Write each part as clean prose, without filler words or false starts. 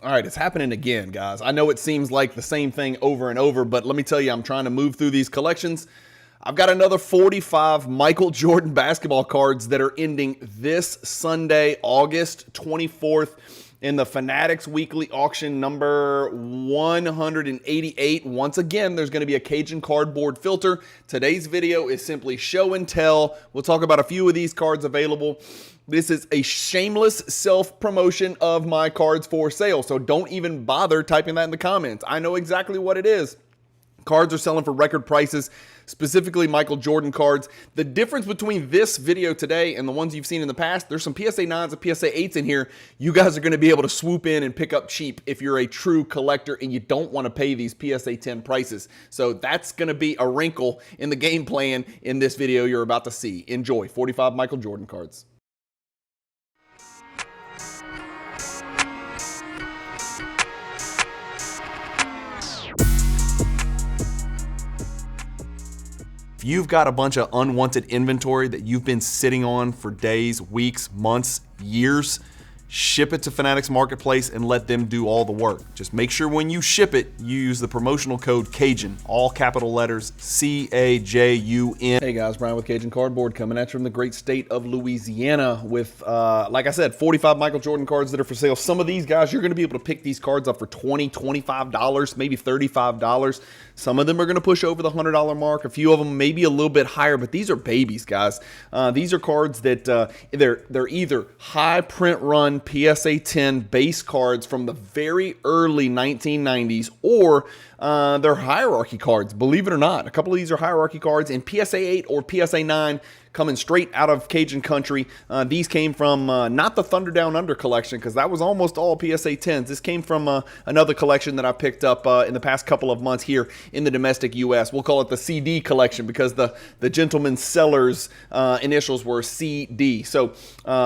All right, it's happening again, guys. I know it seems like the same thing over and over, but let me tell you, I'm trying to move through these collections. I've got another 45 Michael Jordan basketball cards that are ending this Sunday, August 24th, in the Fanatics Weekly Auction number 188. Once again, there's going to be a Cajun Cardboard filter. Today's video is simply show and tell. We'll talk about a few of these cards available. This is a shameless self-promotion of my cards for sale, so don't even bother typing that in the comments. I know exactly what it is. Cards are selling for record prices, specifically Michael Jordan cards. The difference between this video today and the ones you've seen in the past, there's some PSA 9s and PSA 8s in here. You guys are going to be able to swoop in and pick up cheap if you're a true collector and you don't want to pay these PSA 10 prices. So that's going to be a wrinkle in the game plan in this video you're about to see. Enjoy. 45 Michael Jordan cards. If you've got a bunch of unwanted inventory that you've been sitting on for days, weeks, months, years, ship it to Fanatics Marketplace and let them do all the work. Just make sure when you ship it, you use the promotional code CAJUN, all capital letters, C-A-J-U-N. Hey guys, Bryan with Cajun Cardboard coming at you from the great state of Louisiana with, like I said, 45 Michael Jordan cards that are for sale. Some of these guys, you're going to be able to pick these cards up for $20, $25, maybe $35. Some of them are going to push over the $100 mark. A few of them maybe a little bit higher, but these are babies, guys. These are cards that they're either high print run PSA 10 base cards from the very early 1990s, or they're hierarchy cards, believe it or not. A couple of these are hierarchy cards in PSA 8 or PSA 9, coming straight out of Cajun country. These came from not the Thunder Down Under collection, because that was almost all PSA 10s. This came from another collection that I picked up in the past couple of months here in the domestic U.S. We'll call it the CD collection because the gentleman seller's initials were CD. So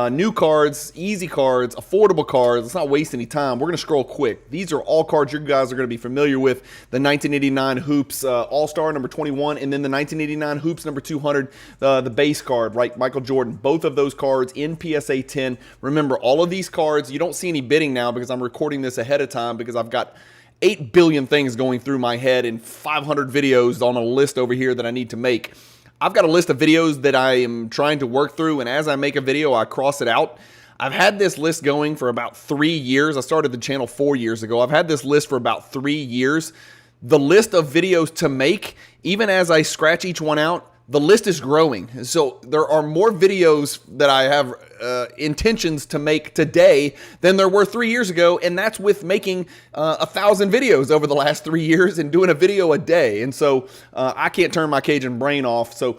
new cards, easy cards, affordable cards. Let's not waste any time. We're going to scroll quick. These are all cards you guys are going to be familiar with. The 1989 Hoops All-Star number 21, and then the 1989 Hoops number 200, the base card, right? Michael Jordan. Both of those cards in PSA 10. Remember, all of these cards, you don't see any bidding now because I'm recording this ahead of time because I've got 8 billion things going through my head and 500 videos on a list over here that I need to make. I've got a list of videos that I am trying to work through, and as I make a video, I cross it out. I've had this list going for about 3 years. I started the channel 4 years ago. I've had this list for about 3 years. The list of videos to make, even as I scratch each one out, the list is growing. So there are more videos that I have intentions to make today than there were 3 years ago. And that's with making 1,000 videos over the last 3 years and doing a video a day. And so I can't turn my Cajun brain off. So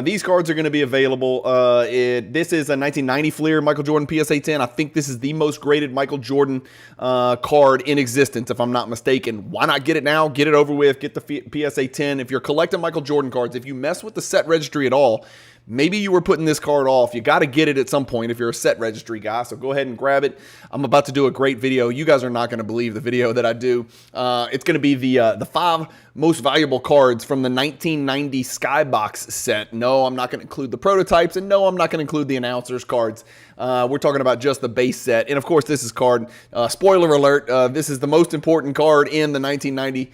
these cards are going to be available. This is a 1990 Fleer Michael Jordan PSA 10. I think this is the most graded Michael Jordan card in existence, if I'm not mistaken. Why not get it now? Get it over with. Get the PSA 10. If you're collecting Michael Jordan cards, if you mess with the set registry at all, maybe you were putting this card off. You got to get it at some point if you're a set registry guy. So go ahead and grab it. I'm about to do a great video. You guys are not going to believe the video that I do. It's going to be the 5 most valuable cards from the 1990 Skybox set. No, I'm not going to include the prototypes, and no, I'm not going to include the announcers cards. We're talking about just the base set. And of course, this is card, spoiler alert, this is the most important card in the 1990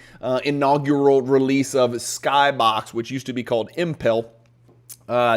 inaugural release of Skybox, which used to be called Impel.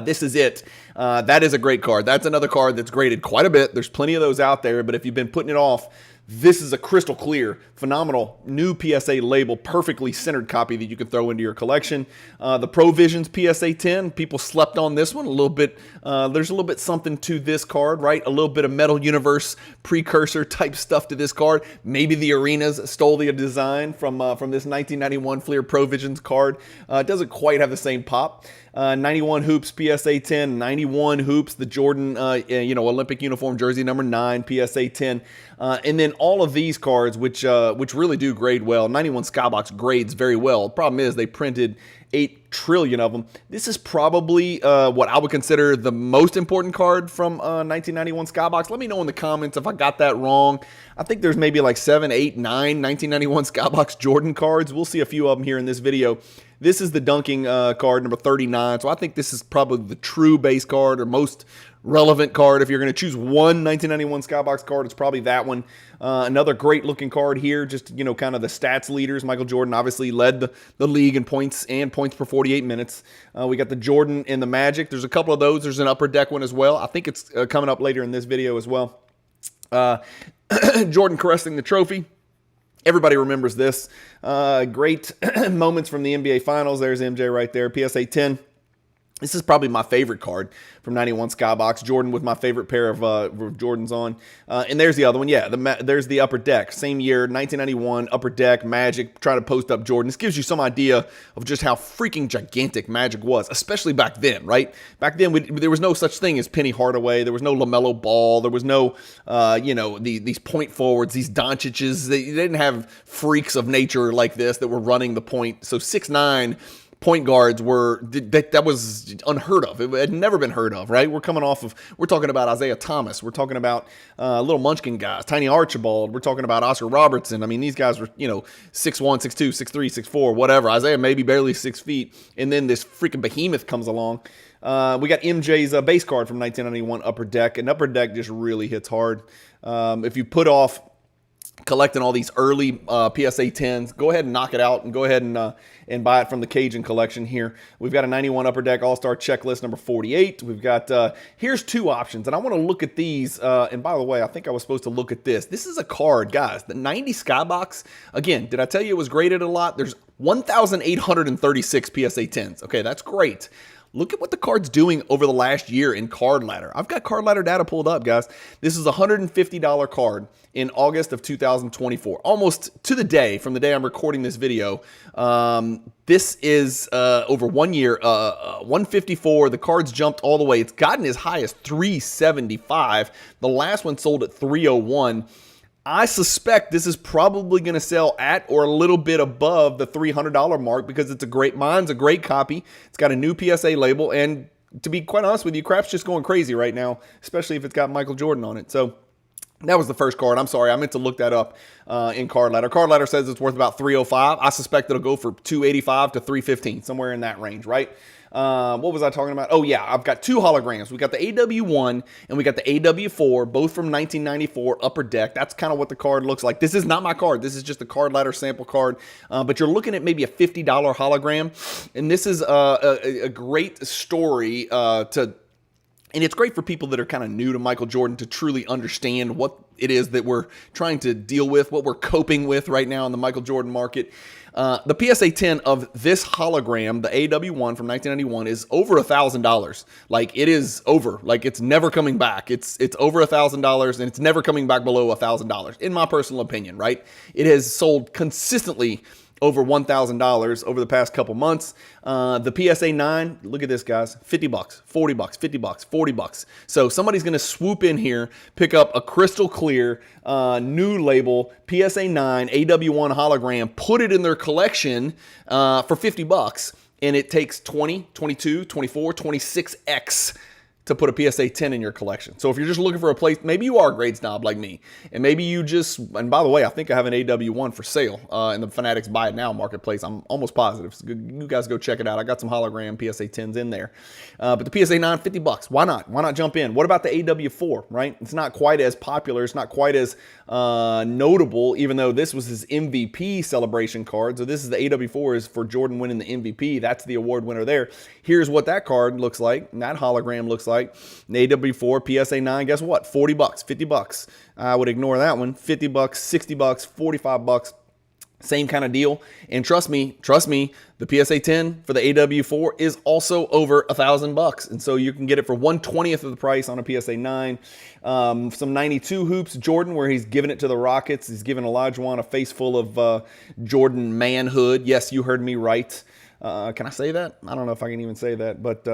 This is it. That is a great card. That's another card that's graded quite a bit. There's plenty of those out there, but if you've been putting it off, this is a crystal clear, phenomenal new PSA label, perfectly centered copy that you can throw into your collection. The Provisions PSA 10, people slept on this one a little bit. There's a little bit something to this card, right? A little bit of Metal Universe precursor type stuff to this card. Maybe the Arenas stole the design from this 1991 Fleer Provisions card. It doesn't quite have the same pop. 91 Hoops PSA 10, 91 Hoops, the Jordan Olympic uniform jersey number 9 PSA 10, and then all of these cards which really do grade well. 91 Skybox grades very well. The problem is they printed 8 trillion of them. This is probably what I would consider the most important card from 1991 Skybox. Let me know in the comments if I got that wrong. I think there's maybe like 7, 8, 9 1991 Skybox Jordan cards. We'll see a few of them here in this video. This is the dunking card number 39, so I think this is probably the true base card or most relevant card. If you're going to choose one 1991 Skybox card, it's probably that one. Another great looking card here, just, you know, kind of the stats leaders. Michael Jordan obviously led the league in points and points per 48 minutes. We got the Jordan and the Magic. There's a couple of those. There's an Upper Deck one as well. I think it's coming up later in this video as well. Jordan caressing the trophy. Everybody remembers this. Great moments from the NBA Finals. There's MJ right there. PSA 10. This is probably my favorite card from 91 Skybox. Jordan with my favorite pair of Jordans on. And there's the other one. Yeah, there's the Upper Deck. Same year, 1991, Upper Deck, Magic, trying to post up Jordan. This gives you some idea of just how freaking gigantic Magic was, especially back then, right? Back then, there was no such thing as Penny Hardaway. There was no LaMelo Ball. There was no, you know, these point forwards, these Doncic's. They didn't have freaks of nature like this that were running the point. So 6'9", point guards that was unheard of. It had never been heard of, right? We're talking about Isaiah Thomas. We're talking about little Munchkin guys, Tiny Archibald. We're talking about Oscar Robertson. I mean, these guys were, you know, 6'1", 6'2", 6'3", 6'4", whatever. Isaiah maybe barely 6 feet. And then this freaking behemoth comes along. We got MJ's base card from 1991 Upper Deck. And Upper Deck just really hits hard. If you put off collecting all these early PSA 10s, go ahead and knock it out and go ahead and buy it from the Cajun collection here. We've got a 91 Upper Deck All-Star Checklist number 48. We've got, here's two options, and I want to look at these. And by the way, I think I was supposed to look at this. This is a card, guys. The 90 Skybox, again, did I tell you it was graded a lot? There's 1,836 PSA 10s. Okay, that's great. Look at what the card's doing over the last year in Card Ladder. I've got Card Ladder data pulled up, guys. This is a $150 card in August of 2024. Almost to the day, from the day I'm recording this video. This is over 1 year, 154. The card's jumped all the way. It's gotten as high as 375. The last one sold at 301. I suspect this is probably going to sell at or a little bit above the $300 mark because mine's a great copy. It's got a new PSA label, and to be quite honest with you, crap's just going crazy right now, especially if it's got Michael Jordan on it. So that was the first card. I'm sorry, I meant to look that up in Card Ladder. Card Ladder says it's worth about $305. I suspect it'll go for $285 to $315, somewhere in that range, right? What was I talking about? Oh, yeah, I've got two holograms. We got the AW1 and we got the AW4, both from 1994 Upper Deck. That's kind of what the card looks like. This is not my card. This is just a Card Ladder sample card, but you're looking at maybe a $50 hologram, and this is a great story and it's great for people that are kind of new to Michael Jordan to truly understand what it is that we're trying to deal with, what we're coping with right now in the Michael Jordan market. The PSA 10 of this hologram, the AW1 from 1991, is over $1,000. Like, it is over. Like, it's never coming back. It's over $1,000, and it's never coming back below $1,000, in my personal opinion, right? It has sold consistently over $1,000 over the past couple months. The PSA 9, look at this, guys, $50, $40, $50, $40. So somebody's going to swoop in here, pick up a crystal clear, new label, PSA 9, AW1 hologram, put it in their collection for $50. And it takes 20, 22, 24, 26x to put a PSA 10 in your collection. So if you're just looking for a place, maybe you are a grade snob like me, and maybe you just, and by the way, I think I have an AW1 for sale in the Fanatics Buy It Now marketplace. I'm almost positive. So you guys go check it out. I got some hologram PSA 10s in there. But the PSA 9, $50. Why not? Why not jump in? What about the AW4, right? It's not quite as popular. It's not quite as notable, even though this was his MVP celebration card. So this is the AW4 is for Jordan winning the MVP. That's the award winner there. Here's what that card looks like, and that hologram looks like. An AW4, PSA 9, guess what? $40, $50. I would ignore that one. $50, $60, $45. Same kind of deal. And trust me, the PSA 10 for the AW4 is also over $1,000. And so you can get it for 1/20th of the price on a PSA 9. Some 92 hoops, Jordan, where he's giving it to the Rockets. He's giving Olajuwon a face full of Jordan manhood. Yes, you heard me right. Can I say that? I don't know if I can even say that, but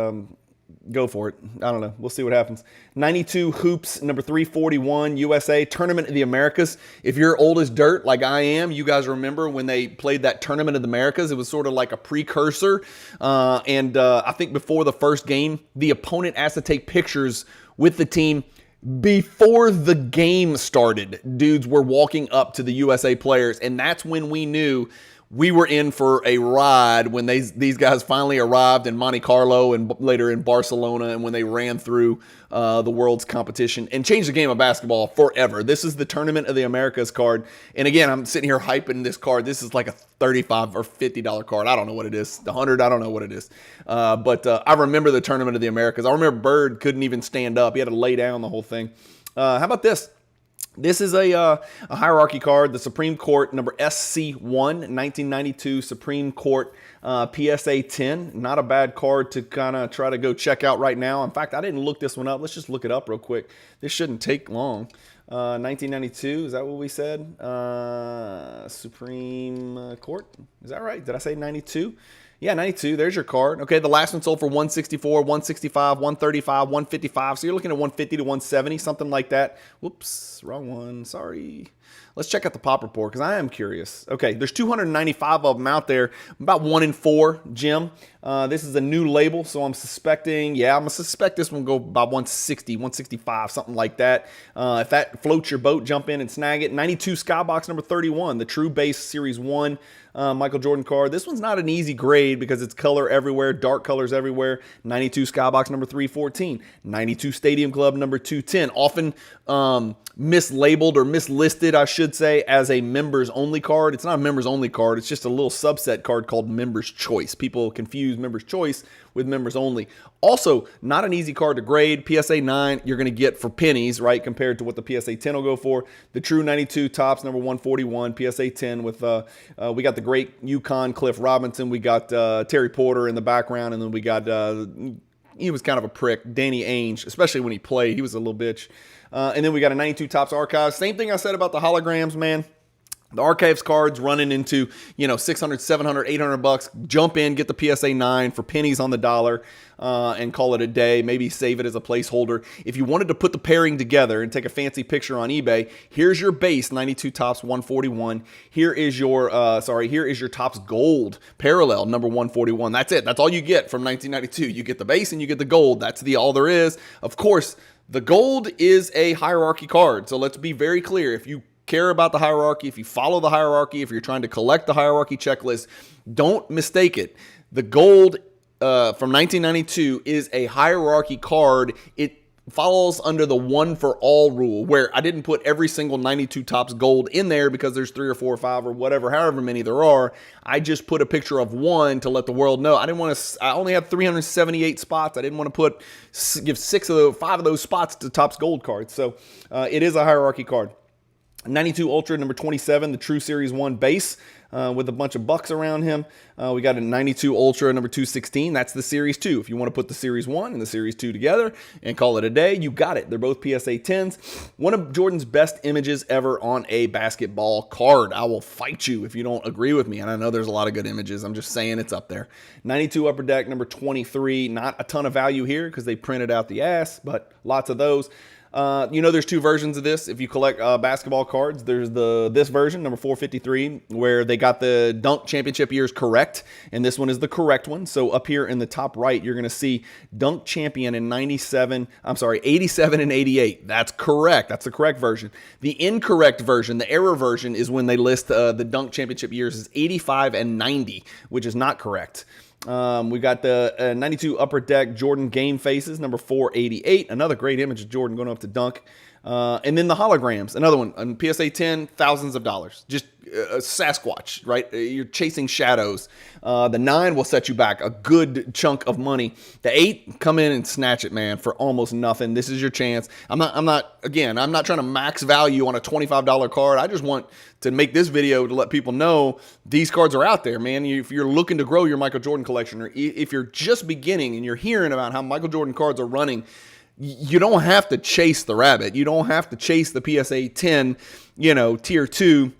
go for it. I don't know. We'll see what happens. 92 hoops, number 341, USA, Tournament of the Americas. If you're old as dirt like I am, you guys remember when they played that Tournament of the Americas. It was sort of like a precursor. I think before the first game, the opponent has to take pictures with the team before the game started. Dudes were walking up to the USA players, and that's when we knew we were in for a ride when these guys finally arrived in Monte Carlo and later in Barcelona, and when they ran through the world's competition and changed the game of basketball forever. This is the Tournament of the Americas card. And again, I'm sitting here hyping this card. This is like a $35 or $50 card. I don't know what it is. The 100, I don't know what it is. But I remember the Tournament of the Americas. I remember Bird couldn't even stand up. He had to lay down the whole thing. How about this? This is a hierarchy card, the Supreme Court, number SC1, 1992 Supreme Court PSA 10. Not a bad card to kind of try to go check out right now. In fact, I didn't look this one up. Let's just look it up real quick. This shouldn't take long. 1992, is that what we said? Supreme Court, is that right? Did I say 92? Yeah, 92. There's your card. Okay, the last one sold for 164, 165, 135, 155. So you're looking at 150 to 170, something like that. Whoops, wrong one. Sorry. Let's check out the pop report because I am curious. Okay, there's 295 of them out there. About 1 in 4, Jim. This is a new label, so I'm suspecting, I'm going to suspect this one will go about 160, 165, something like that. If that floats your boat, jump in and snag it. 92 Skybox number 31, the True Base Series 1 Michael Jordan card. This one's not an easy grade because it's color everywhere, dark colors everywhere. 92 Skybox number 314. 92 Stadium Club number 210. Often mislabeled or mislisted, I should say, as a members only card. It's not a members only card. It's just a little subset card called Members Choice. People confuse Members Choice with members only. Also, not an easy card to grade. PSA 9 you're going to get for pennies, right, compared to what the PSA 10 will go for. The True 92 Tops number 141, PSA 10 with, we got the great Yukon Cliff Robinson. We got Terry Porter in the background, and then we got, he was kind of a prick, Danny Ainge, especially when he played. He was a little bitch. And then we got a 92 Tops Archives. Same thing I said about the holograms, man. The Archives cards running into, $600, $700, $800. Jump in, get the PSA 9 for pennies on the dollar, and call it a day. Maybe save it as a placeholder. If you wanted to put the pairing together and take a fancy picture on eBay, here's your base 92 Tops 141. Here is your Tops Gold parallel number 141. That's it. That's all you get from 1992. You get the base and you get the gold. That's all there is. Of course, the gold is a hierarchy card. So let's be very clear. If you care about the hierarchy, if you follow the hierarchy, if you're trying to collect the hierarchy checklist, don't mistake it. The gold from 1992 is a hierarchy card. It follows under the one for all rule, where I didn't put every single 92 Tops Gold in there because there's 3 or 4 or 5 or whatever, however many there are. I just put a picture of one to let the world know. I only have 378 spots. I didn't want to give 5 of those spots to Tops Gold cards. So it is a hierarchy card. 92 Ultra number 27, the True Series 1 base with a bunch of bucks around him. We got a 92 Ultra number 216. That's the Series 2. If you want to put the Series 1 and the Series 2 together and call it a day, you got it. They're both PSA 10s. One of Jordan's best images ever on a basketball card. I will fight you if you don't agree with me. And I know there's a lot of good images. I'm just saying it's up there. 92 Upper Deck number 23. Not a ton of value here because they printed out the ass, but lots of those. There's 2 versions of this. If you collect basketball cards, there's this version, number 453, where they got the dunk championship years correct, and this one is the correct one. So up here in the top right, you're going to see dunk champion in 87 and 88. That's correct. That's the correct version. The incorrect version, the error version, is when they list the dunk championship years as 85 and 90, which is not correct. We got the 92 Upper Deck Jordan Game Faces, number 488. Another great image of Jordan going up to dunk. And then the holograms, another one. On PSA 10, thousands of dollars. Just Sasquatch, right? You're chasing shadows. The 9 will set you back a good chunk of money. The 8, come in and snatch it, man, for almost nothing. This is your chance. I'm not trying to max value on a $25 card. I just want to make this video to let people know these cards are out there, man. If you're looking to grow your Michael Jordan collection, or if you're just beginning and you're hearing about how Michael Jordan cards are running, you don't have to chase the rabbit. You don't have to chase the PSA 10, tier 2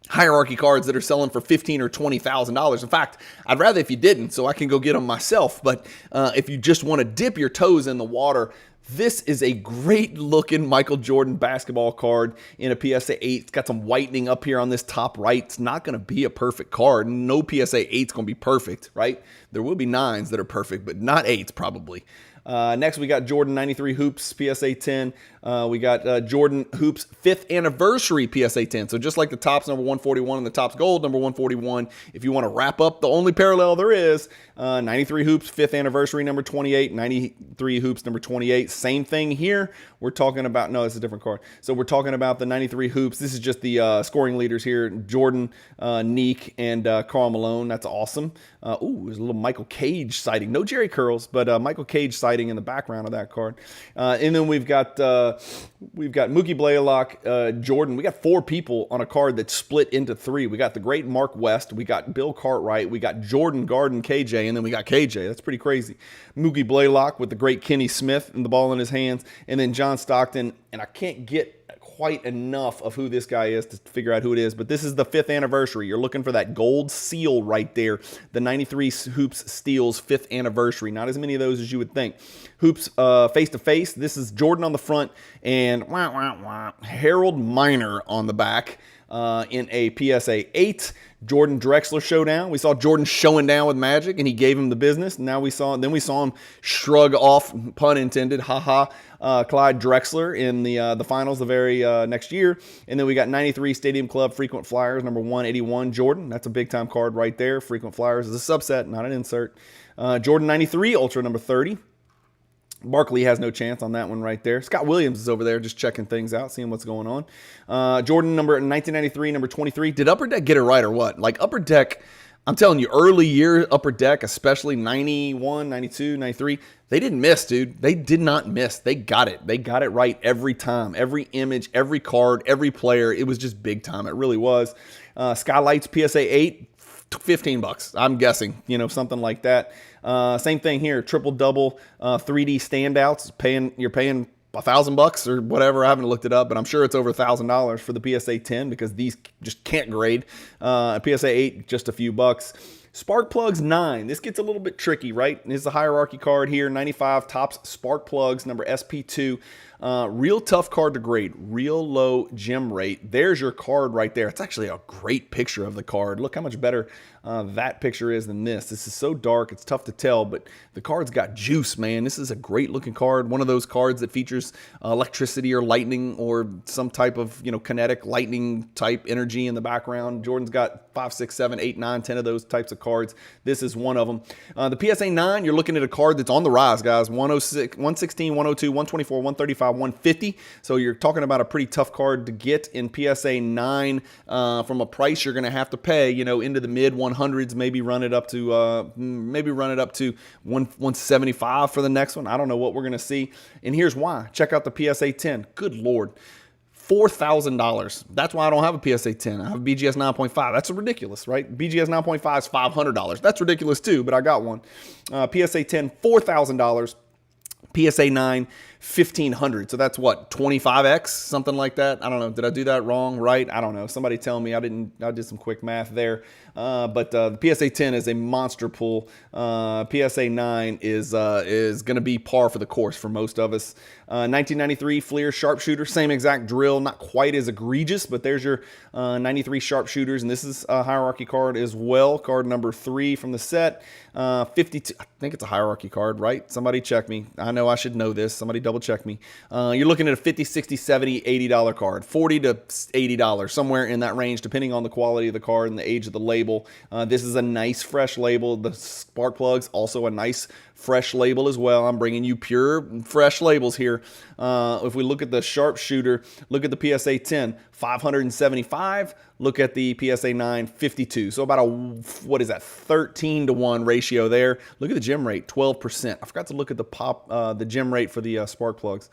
hierarchy cards that are selling for $15,000 or $20,000. In fact, I'd rather if you didn't, so I can go get them myself. But if you just want to dip your toes in the water, this is a great looking Michael Jordan basketball card in a PSA 8. It's got some whitening up here on this top right. It's not going to be a perfect card. No PSA 8's going to be perfect, right? There will be 9s that are perfect, but not 8s probably. Next, we got Jordan 93 Hoops, PSA 10. We got Jordan Hoops 5th anniversary PSA 10. So just like the Topps number 141 and the Topps Gold number 141, if you want to wrap up the only parallel there is, 93 Hoops 5th anniversary number 28, 93 Hoops number 28. Same thing here. We're talking about, no, it's a different card. So we're talking about the 93 Hoops. This is just the scoring leaders here. Jordan, Neek, and Karl Malone. That's awesome. Ooh, there's a little Michael Cage sighting. No Jerry Curls, but Michael Cage sighting in the background of that card. And then we've got Mookie Blaylock, Jordan. We got 4 people on a card that's split into 3. We got the great Mark West. We got Bill Cartwright. We got Jordan Garden KJ, and then we got KJ. That's pretty crazy. Mookie Blaylock with the great Kenny Smith and the ball in his hands, and then John Stockton. And I can't get quite enough of who this guy is to figure out who it is, but this is the 5th anniversary. You're looking for that gold seal right there. The 93 Hoops Steals 5th anniversary. Not as many of those as you would think. Hoops face to face. This is Jordan on the front and Harold Miner on the back in a PSA 8. Jordan Drexler showdown. We saw Jordan showing down with Magic, and he gave him the business. Now we saw him shrug off, pun intended, haha, Clyde Drexler in the finals the very next year. And then we got 93 Stadium Club Frequent Flyers, number 181, Jordan. That's a big-time card right there. Frequent Flyers is a subset, not an insert. Jordan 93, Ultra number 30. Barkley has no chance on that one right there. Scott Williams is over there just checking things out, seeing what's going on. Jordan number 1993, number 23. Did Upper Deck get it right or what? Like Upper Deck, I'm telling you, early year Upper Deck, especially 91, 92, 93, they didn't miss, dude. They did not miss. They got it. They got it right every time. Every image, every card, every player. It was just big time. It really was. Skylights PSA 8, $15. I'm guessing, something like that. Same thing here, triple double 3D standouts. You're paying $1,000 or whatever. I haven't looked it up, but I'm sure it's over $1,000 for the PSA 10 because these just can't grade. PSA 8, just a few bucks. Spark Plugs 9. This gets a little bit tricky, right? This is a hierarchy card here. 95 Topps Spark Plugs, number SP2. Real tough card to grade. Real low gem rate. There's your card right there. It's actually a great picture of the card. Look how much better that picture is than this. This is so dark, it's tough to tell, but the card's got juice, man. This is a great looking card. One of those cards that features electricity or lightning or some type of, kinetic lightning type energy in the background. Jordan's got 5, 6, 7, 8, 9, 10 of those types of cards. This is one of them. The PSA 9, you're looking at a card that's on the rise, guys. 106, 116, 102, 124, 135, 150. So you're talking about a pretty tough card to get in PSA 9 from a price you're going to have to pay, into the mid 100s, maybe run it up to 175 for the next one. I don't know what we're going to see. And here's why. Check out the PSA 10. Good Lord. $4,000. That's why I don't have a PSA 10. I have a BGS 9.5. That's ridiculous, right? BGS 9.5 is $500. That's ridiculous too, but I got one. PSA 10, $4,000. PSA 9, $1,500. So that's what, 25x, something like that. I don't know. Did I do that wrong? Right? I don't know. Somebody tell me. I did some quick math there. But the PSA 10 is a monster pull. PSA 9 is going to be par for the course for most of us. 1993 Fleer Sharpshooter, same exact drill, not quite as egregious, but there's your 93 Sharpshooters, and this is a hierarchy card as well. Card number 3 from the set. 52. I think it's a hierarchy card, right? Somebody check me. I know I should know this. Somebody double check me. You're looking at a $50, $60, $70, $80 card. $40 to $80, somewhere in that range, depending on the quality of the card and the age of the label. This is a nice fresh label. The spark plugs, also a nice fresh label as well. I'm bringing you pure fresh labels here. If we look at the sharpshooter, look at the PSA 10, 575. Look at the PSA 9, 52. So about a, 13 to 1 ratio there. Look at the gem rate, 12%. I forgot to look at the gem rate for the spark plugs.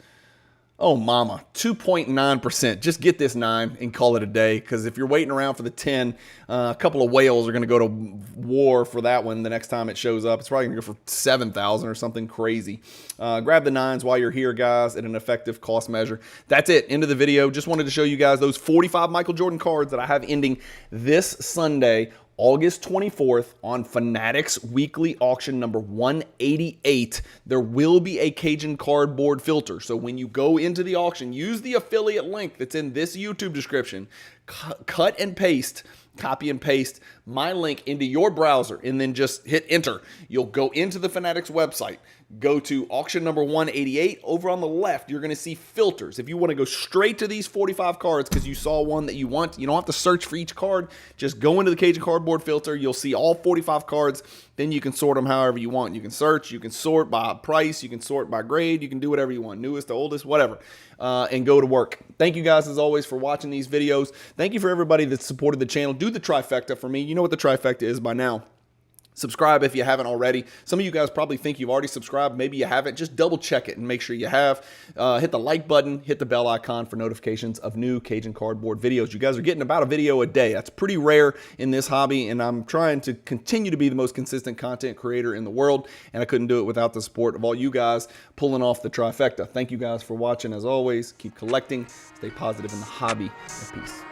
Oh, mama, 2.9%. Just get this 9 and call it a day, because if you're waiting around for the 10, a couple of whales are going to go to war for that one the next time it shows up. It's probably going to go for 7,000 or something crazy. Grab the 9s while you're here, guys, at an effective cost measure. That's it. End of the video. Just wanted to show you guys those 45 Michael Jordan cards that I have ending this Sunday, August 24th, on Fanatics Weekly Auction number 188. There will be a Cajun Cardboard filter. So when you go into the auction, use the affiliate link that's in this YouTube description. Cut and paste, copy and paste my link into your browser, and then just hit enter. You'll go into the Fanatics website. go to auction number 188. Over on the left, you're going to see filters. If you want to go straight to these 45 cards because you saw one that you want, you don't have to search for each card. Just go into the Cajun Cardboard filter. You'll see all 45 cards. Then you can sort them however you want. You can search, you can sort by price, you can sort by grade, you can do whatever you want, newest to oldest, whatever, and go to work. Thank you guys, as always, for watching these videos. Thank you for everybody that supported the channel. Do the trifecta for me. You know what the trifecta is by now. Subscribe if you haven't already. Some of you guys probably think you've already subscribed. Maybe you haven't. Just double check it and make sure you have. Hit the like button. Hit the bell icon for notifications of new Cajun Cardboard videos. You guys are getting about a video a day. That's pretty rare in this hobby, and I'm trying to continue to be the most consistent content creator in the world, and I couldn't do it without the support of all you guys pulling off the trifecta. Thank you guys for watching. As always, keep collecting, stay positive in the hobby, and peace.